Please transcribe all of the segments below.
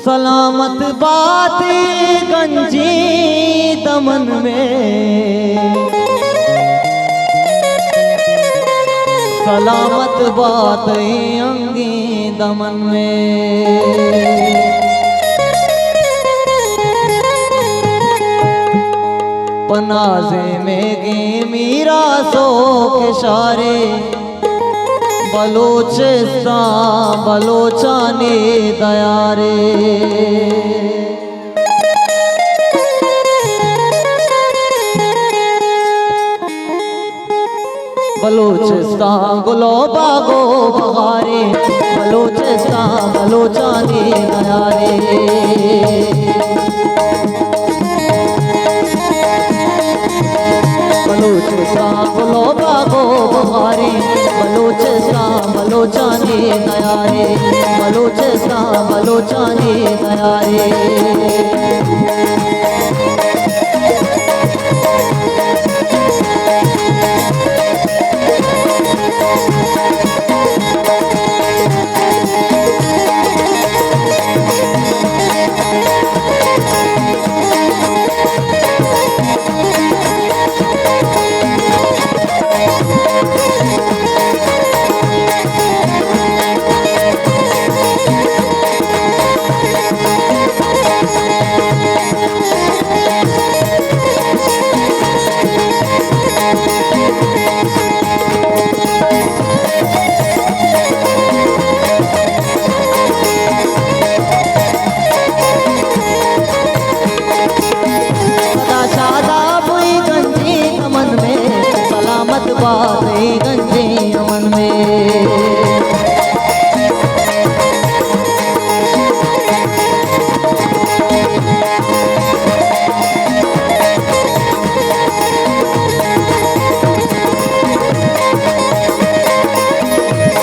सलामत बात गंजी दमन में, सलामत बात अंगी दमन में। पनाजे में गे मीरा सो के शारे, बलोचिस्तान बलोचानी दयारे। बलोचिस्तान गुलो बागो बहारे, बलोचिस्तान बलोचानी दयारे। बलोचिस्तान गुलो बागो बहारे, बलोचिस्तान बलोचानी दयारे, बलोचिस्तान बलोचानी दयारे। गंजे अमन में,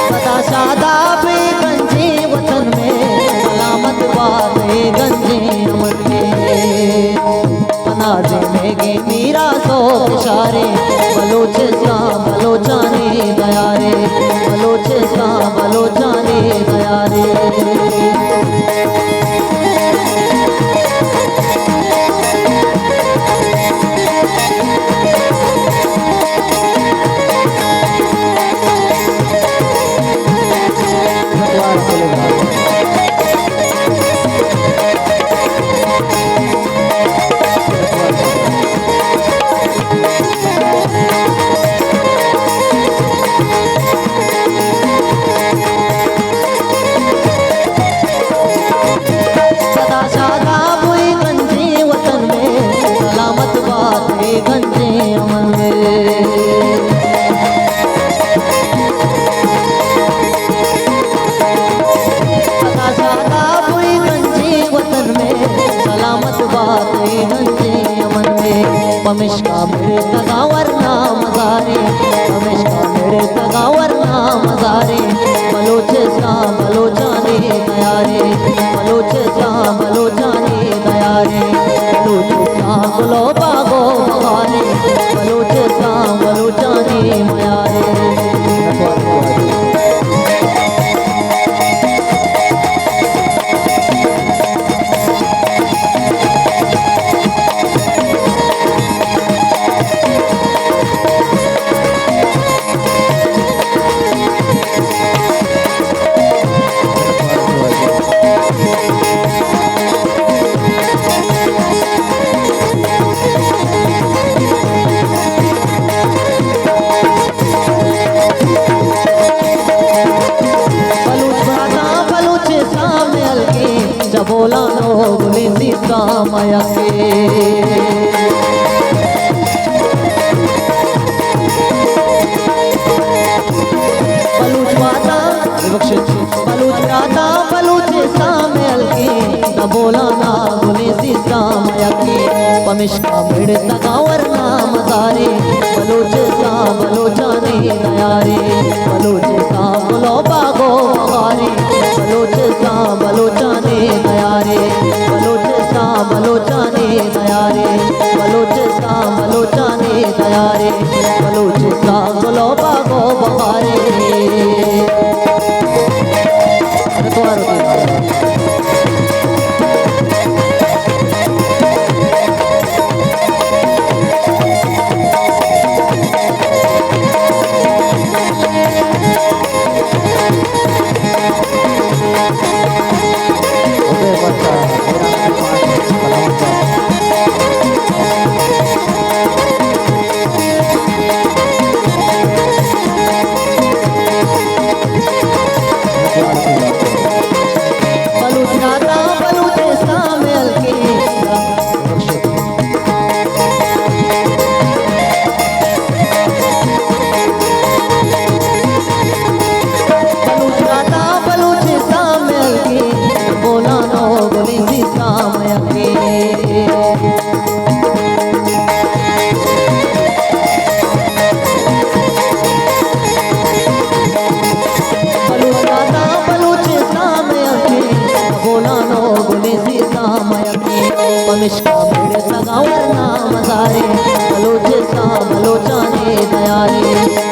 सदा शादाब गंजे वतन में, सलामत बात गंजे अमन में। पनाजे में गे मीरा सो इशारे, बलोचिस्तान बलोचानी दयारे, बलोचिस्तान बलोचानी दयारे। पमिश्का मेरे तगावर नाम जारे, पमिश्का मेरे तगावर नाम जारे। बलोचिस्तान बलोचानी दयारे, बलोचिस्तान बलोचानी दयारे। बलोचिस्तान गुलो बागो बहारे, बलोचिस्तान बलोचानी मयारे। बोला नो बोली सीता माया के, बलूचवाता बलूचवाता बलूचिस्तान के, बोला ना बोली सीता माया के। पमिश्का मेरे तगावर नाम जारे, बलूचिस्तान बलोचानी दयारे, बलूचिस्तान गुलो बागो बहारे, बलूचिस्तान बलोचानी दयारे, बलूचिस्तान बलोचानी दयारे, बलूचिस्तान बलोचानी दयारे। बलूचिस्तान गुलो बागो बहारे। ममिष्का मेरे सगावर नाम सारे बलोचे सा बलोचाने दयारे